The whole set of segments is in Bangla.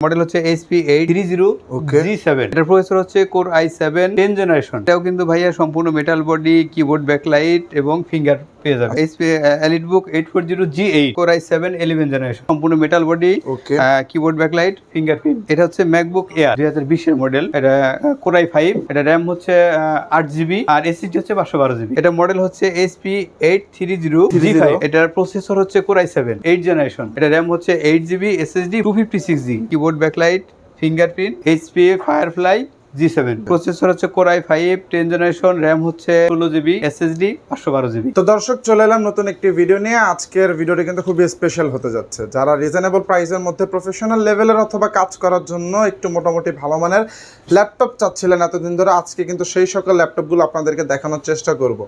মডেল হচ্ছে HP830 G7। এটার প্রসেসর হচ্ছে কোর i7 10 জেনারেশন। এটাও কিন্তু ভাইয়া সম্পূর্ণ মেটাল বডি, কিবোর্ড ব্যাকলাইট এবং ফিঙ্গার পেয়ে যাবে। HP EliteBook 840 G8 core i7 11 generation, সম্পূর্ণ metal body, keyboard backlight, fingerprint. এটা হচ্ছে ম্যাকবুক এয়ার 2020 এর মডেল। এটা কোর i5, এটা RAM হচ্ছে 8GB আর SSD হচ্ছে 512GB। এটা মডেল হচ্ছে HP830 G5। এটার প্রসেসর হচ্ছে কোর i7 8 জেনারেশন। এটা RAM হচ্ছে 8GB, SSD 256GB, keyboard backlight, fingerprint, HP Firefly G7। Processor হচ্ছে কোর i5 10 জেনারেশন, RAM হচ্ছে 16GB, SSD 512GB। তো দর্শক, চলে এলাম নতুন একটি ভিডিও নিয়ে। আজকের ভিডিওটি কিন্তু খুবই স্পেশাল হতে যাচ্ছে। যারা রিজনেবল প্রাইসের মধ্যে প্রফেশনাল লেভেলের অথবা কাজ করার জন্য একটু মোটামুটি ভালো মানের ল্যাপটপ চাচ্ছিলেন এতদিন ধরে, আজকে কিন্তু সেই সকল ল্যাপটপগুলো আপনাদেরকে দেখানোর চেষ্টা করব।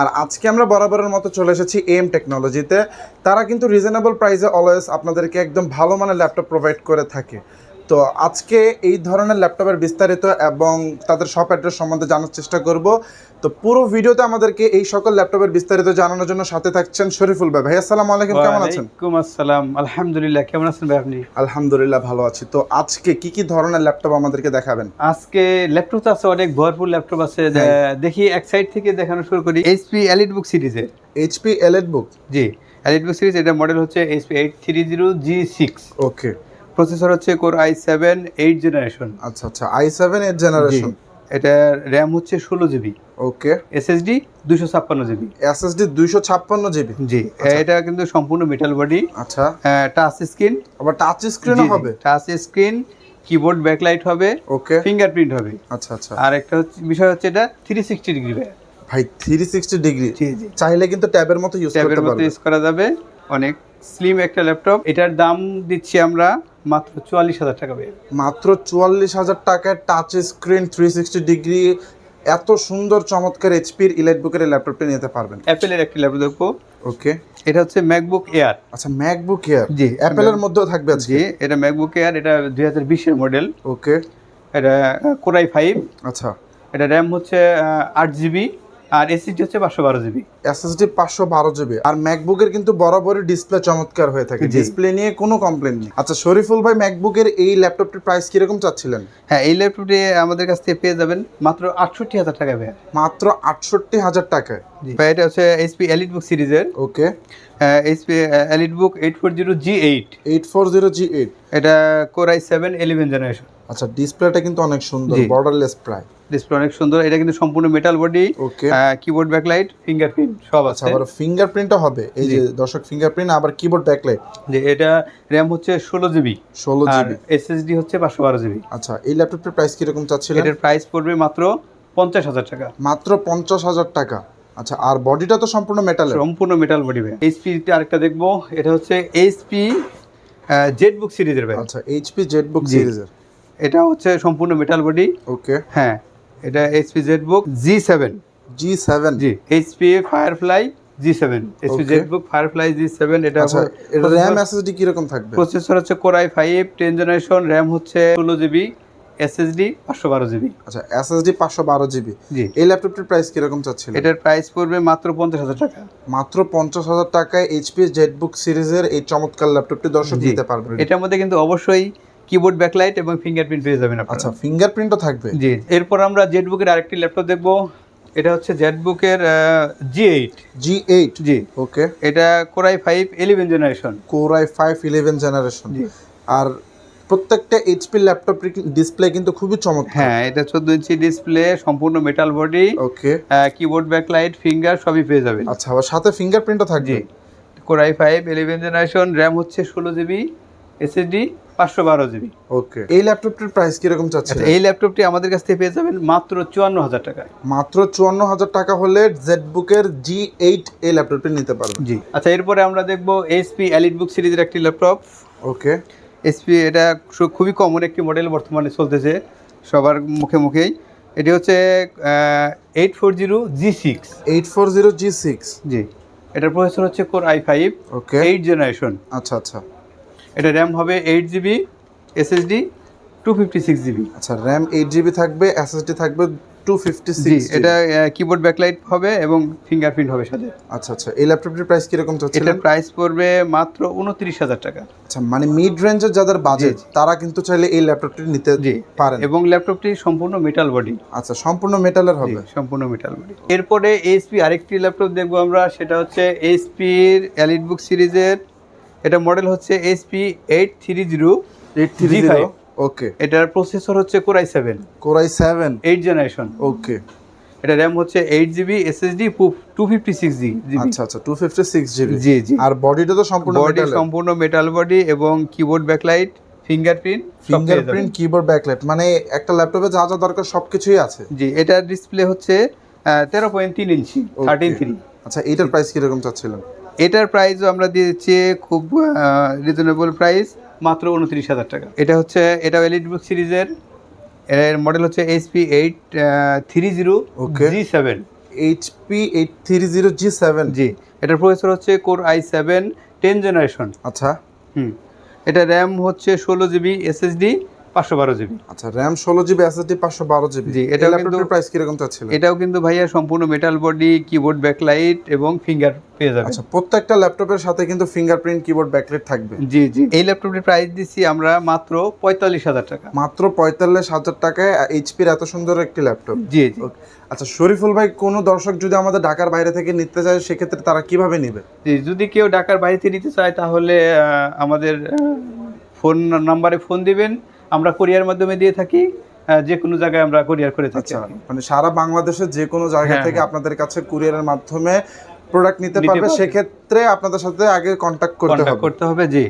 আর আজকে আমরা বরাবরের মতো চলে এসেছি AM টেকনোলজিতে। তারা কিন্তু রিজনেবল প্রাইসে অলওয়েজ আপনাদেরকে একদম ভালো মানের ল্যাপটপ প্রোভাইড করে থাকে। তো আজকে এই ধরনের ল্যাপটপের বিস্তারিত এবং তাদের শপ অ্যাড্রেস সম্বন্ধে জানার চেষ্টা করব। তো পুরো ভিডিওতে আমাদেরকে এই সকল ল্যাপটপের বিস্তারিত জানানোর জন্য সাথে থাকছেন শরীফুল ভাই। ভাই আসসালামু আলাইকুম, কেমন আছেন? ওয়ালাইকুম আসসালাম, আলহামদুলিল্লাহ। কেমন আছেন ভাই আপনি? আলহামদুলিল্লাহ ভালো আছি। তো আজকে কি কি ধরনের ল্যাপটপ আমাদেরকে দেখাবেন? আজকে ল্যাপটপ তো আছে, অনেক ভরপুর ল্যাপটপ আছে। দেখি এক সাইড থেকে দেখানো শুরু করি। HP EliteBook সিরিজের। HP EliteBook, জি, EliteBook সিরিজ। এটা মডেল হচ্ছে HP830 G6। ওকে। প্রসেসর হচ্ছে কোর i7 8 জেনারেশন। আচ্ছা আচ্ছা, i7 8 জেনারেশন। এটা RAM হচ্ছে 16GB, ওকে। SSD 256GB, SSD 256GB। জি। এটা কিন্তু সম্পূর্ণ মেটাল বডি। আচ্ছা, টাচ স্ক্রিন, আবার টাচ স্ক্রিনও হবে? টাচ স্ক্রিন, কিবোর্ড ব্যাকলাইট হবে, ওকে, ফিঙ্গারপ্রিন্ট হবে। আচ্ছা আচ্ছা। আর একটা বিষয় হচ্ছে এটা 360 ডিগ্রি ভাই 360 ডিগ্রি, জি জি, চাইলে কিন্তু ট্যাবের মতো ইউজ করতে পারবেন। ইউজ করা যাবে। অনেক স্লিম একটা ল্যাপটপ। এটার দাম দিচ্ছি আমরা মাত্র 44,000 টাকা। মাত্র 44,000 টাকায় টাচ স্ক্রিন 360 ডিগ্রি এত সুন্দর চমৎকার এইচপির EliteBook-এর ল্যাপটপটা নিতে পারবেন। অ্যাপেলের একটা ল্যাপটপ দেখবো। ওকে, এটা হচ্ছে ম্যাকবুক এয়ার। আচ্ছা, ম্যাকবুক এয়ার, জি, অ্যাপেলের মধ্যেও থাকবে আজকে? জি, এটা ম্যাকবুক এয়ার। এটা 2020 এর মডেল। ওকে, এটা কোর i5। আচ্ছা। এটা RAM হচ্ছে 8GB আর SSD হচ্ছে 512GB, SSD 512GB। আর ম্যাকবুকের কিন্তু বরাবরই ডিসপ্লে চমৎকার হয়ে থাকে, ডিসপ্লে নিয়ে কোনো কমপ্লেন নেই। আচ্ছা শরীফুল ভাই, ম্যাকবুকের এই ল্যাপটপটির প্রাইস কিরকম চাচ্ছিলেন? হ্যাঁ, এই ল্যাপটপটি আমাদের কাছ থেকে পেয়ে যাবেন মাত্র 68,000 টাকা ভাই। মাত্র 68,000 টাকায়? ভাই এটা হচ্ছে HP EliteBook সিরিজের। ওকে, HP EliteBook 840 G8। 840 G8। এটা কোর i7 11 জেনারেশন। আচ্ছা, ডিসপ্লেটা কিন্তু অনেক সুন্দর, বর্ডারলেস প্রায়। ডিসপ্লে অনেক সুন্দর। এটা কিন্তু সম্পূর্ণ মেটাল বডি, ওকে, কিবোর্ড ব্যাকলাইট, ফিঙ্গারপ্রিন্ট সব আছে। আবার ফিঙ্গারপ্রিন্টও হবে, এই যে দর্শক ফিঙ্গারপ্রিন্ট, আবার কিবোর্ড ব্যাকলাইট। যে এটা RAM হচ্ছে 16GB, 16GB, SSD হচ্ছে 512GB। আচ্ছা, এই ল্যাপটপটির প্রাইস কিরকম চাচ্ছিলেন? এটার প্রাইস পড়বে মাত্র 50,000 টাকা। মাত্র 50,000 টাকা। আচ্ছা, আর বডিটা তো সম্পূর্ণ মেটাল? সম্পূর্ণ মেটাল বডি ভাই। HP আরেকটা দেখবো। এটা হচ্ছে HP ZBook সিরিজের ভাই। আচ্ছা, HP ZBook সিরিজের। এটা হচ্ছে সম্পূর্ণ মেটাল বডি। ওকে, হ্যাঁ, এটা HP ZBook G7। G7, জি, HP Firefly G7, HP ZBook Firefly G7। এটা আচ্ছা, এটা RAM SSD কি রকম থাকবে? প্রসেসর হচ্ছে কোর i5 10 জেনারেশন, RAM হচ্ছে 16GB, SSD 512GB। আচ্ছা, SSD 512GB। জি। এই ল্যাপটপটির প্রাইস কিরকম চাচ্ছিলেন? এটার প্রাইস পড়বে মাত্র 50,000 টাকা। মাত্র 50,000 টাকায় HP ZBook সিরিজের এই চমৎকার ল্যাপটপটি দর্শক নিতে পারবেন। এটার মধ্যে কিন্তু অবশ্যই কিবোর্ড ব্যাকলাইট এবং ফিঙ্গারপ্রিন্ট পেয়ে যাবেন আপনারা। আচ্ছা, ফিঙ্গারপ্রিন্টও থাকবে? জি। এরপর আমরা ZBook-এর আরেকটি ল্যাপটপ দেখবো। এটা হচ্ছে ZBook-এর G8। G8, G. ওকে। এটা core i5 11 generation. Core i5 11 generation. আর প্রত্যেকটা এইচপি ল্যাপটপের ডিসপ্লে কিন্তু খুবই চমৎকার। হ্যাঁ, এটা 14 ইঞ্চি ডিসপ্লে, সম্পূর্ণ মেটাল বডি, ওকে। কিবোর্ড ব্যাকলাইট, ফিঙ্গার সবই পেয়ে যাবেন। আচ্ছা, আবার সাথে ফিঙ্গারপ্রিন্টও থাকবে? জি। কোর i5 11 জেনারেশন, RAM হচ্ছে 16GB, SSD 512GB। ওকে, এই ল্যাপটপটির প্রাইস কিরকম চাচ্ছেন? এই ল্যাপটপটি আমাদের কাছ থেকে পেয়ে যাবেন মাত্র 54,000 টাকায়। মাত্র 54,000 টাকা হলে ZBook-এর G8 এই ল্যাপটপটি নিতে পারবেন। জি। আচ্ছা, এরপরে আমরা দেখবো HP EliteBook সিরিজের একটি ল্যাপটপ। ওকে, HP এটা খুবই কমন একটি মডেল বর্তমানে চলতেছে সবার মুখে মুখেই। এটি হচ্ছে 840 G6। 840 G6, জি। এটার প্রসেসর হচ্ছে কোর i5 ওকে, 8 জেনারেশন। আচ্ছা আচ্ছা। এটা RAM হবে 8GB, SSD 256GB। আচ্ছা, RAM 8GB থাকবে, SSD থাকবে 256 জি, এটা কিবোর্ড ব্যাকলাইট হবে এবং ফিঙ্গারপ্রিন্ট হবে সাথে। আচ্ছা আচ্ছা, এই ল্যাপটপটির প্রাইস কিরকম চাচ্ছিলেন? এটার প্রাইস পড়বে মাত্র 29,000 টাকা। আচ্ছা, মানে মিড রেঞ্জের যাদের বাজেট তারা কিন্তু চাইলে এই ল্যাপটপটি নিতে পারেন। এবং ল্যাপটপটি সম্পূর্ণ মেটাল বডি। আচ্ছা, সম্পূর্ণ মেটালের হবে? সম্পূর্ণ মেটাল বডি। এরপরে এইচপি আরেকটি ল্যাপটপ দেখবো আমরা, সেটা হচ্ছে এইচপির এলিটবুক সিরিজের, এটা মডেল হচ্ছে এইচপি 830 ওকে। এটার প্রসেসর হচ্ছে কোর i7 8 জেনারেশন। ওকে। এটা র্যাম হচ্ছে 8GB, এসএসডি 256GB। আচ্ছা আচ্ছা, 256GB। জি জি। আর বডিটা তো সম্পূর্ণ বডি সম্পূর্ণ মেটাল বডি এবং keyboard backlight, fingerprint keyboard backlight, মানে একটা ল্যাপটপে যা যা দরকার সবকিছুই আছে। জি, এটার ডিসপ্লে হচ্ছে 13.3 ইঞ্চি 13.3। আচ্ছা, এটার প্রাইস কিরকম চাচ্ছিলেন? এটার প্রাইসও আমরা দিয়েছি খুব রিজনেবল প্রাইস, মাত্র 29,000 টাকা। এটা হচ্ছে, এটা এলিটবুক সিরিজের, এর মডেল হচ্ছে এইচপি 830G7। HP 830G7। জি, এটার প্রসেসর হচ্ছে কোর i7 10 জেনারেশন। আচ্ছা। এটা র্যাম হচ্ছে 16GB, এসএসডি 512GB। আচ্ছা, র্যাম 16GB, এসএসডি 512GB। জি, এটা ল্যাপটপের প্রাইস কিরকম চাচ্ছিলেন? এটাও কিন্তু ভাইয়া সম্পূর্ণ মেটাল বডি, কিবোর্ড ব্যাকলাইট এবং ফিঙ্গার পেয়ে যাবে। আচ্ছা, প্রত্যেকটা ল্যাপটপের সাথে কিন্তু ফিঙ্গারপ্রিন্ট কিবোর্ড ব্যাকলাইট থাকবে। জি জি। এই ল্যাপটপটির প্রাইস দিচ্ছি আমরা মাত্র 45,000 টাকা। মাত্র 45,000 টাকায় এইচপির এত সুন্দর একটি ল্যাপটপ। জি জি। আচ্ছা শরীফুল ভাই, কোনো দর্শক যদি আমাদের ঢাকার বাইরে থেকে নিতে চায় সেক্ষেত্রে তারা কিভাবে নেবে? জি, যদি কেউ ঢাকার বাইরে থেকে নিতে চায় তাহলে আমাদের ফোন নাম্বারে ফোন দিবেন, আমরা কোরিয়ার মাধ্যমে দিয়ে থাকি, যে কোনো জায়গায় আমরা কোরিয়ার করে থাকি। আচ্ছা, মানে সারা বাংলাদেশের যে কোনো জায়গা থেকে আপনাদের কাছে কুরিয়ারের মাধ্যমে প্রোডাক্ট নিতে পারবে, সেক্ষেত্রে আপনাদের সাথে আগে কন্ট্যাক্ট করতে হবে। জি,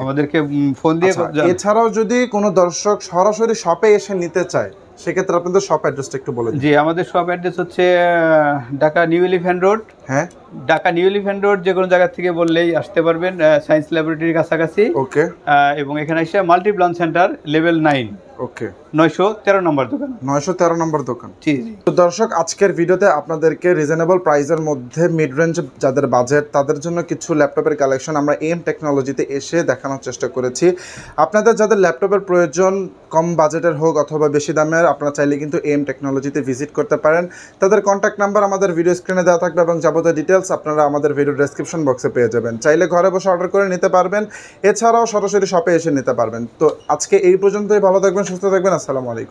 আমাদেরকে ফোন দিয়ে। এছাড়াও যদি কোনো দর্শক সরাসরি শপে এসে নিতে চায় সেক্ষেত্রে আপনাদের শপ অ্যাড্রেসটা একটু বলে দিন। জি, আমাদের শপ অ্যাড্রেস হচ্ছে ঢাকা নিউ এলিফ্যান্ট রোড। হ্যাঁ, ঢাকা নিউ এলিফ্যান্ট রোড যে কোনো জায়গা থেকে বললেই আসতে পারবেন, সায়েন্স ল্যাবরেটরির কাছাকাছি। ওকে। এবং এখানে এসে মাল্টি প্লান সেন্টার লেভেল 9। ওকে। 913 নম্বর দোকান। 913 নম্বর দোকান। জি জি। তো দর্শক, আজকের ভিডিওতে আপনাদেরকে রিজনেবল প্রাইসের মধ্যে মিড রেঞ্জ যাদের বাজেট তাদের জন্য কিছু ল্যাপটপের কালেকশন আমরা এম টেকনোলজিতে এসে দেখানোর চেষ্টা করেছি। আপনাদের যাদের ল্যাপটপের প্রয়োজন, কম বাজেটের হোক অথবা বেশি দামের, আপনারা চাইলে কিন্তু এম টেকনোলজিতে ভিজিট করতে পারেন। তাদের কন্ট্যাক্ট নাম্বার আমাদের ভিডিও স্ক্রিনে দেওয়া থাকবে এবং যাবতীয় ডিটেলস আপনারা আমাদের ভিডিও ডেসক্রিপশন বক্সে পেয়ে যাবেন। চাইলে ঘরে বসে অর্ডার করে নিতে পারবেন, এছাড়াও সরাসরি শপে এসে নিতে পারবেন। তো আজকে এই পর্যন্তই। ভালো থাকবেন, সুস্থ থাকবেন। আসসালামু আলাইকুম।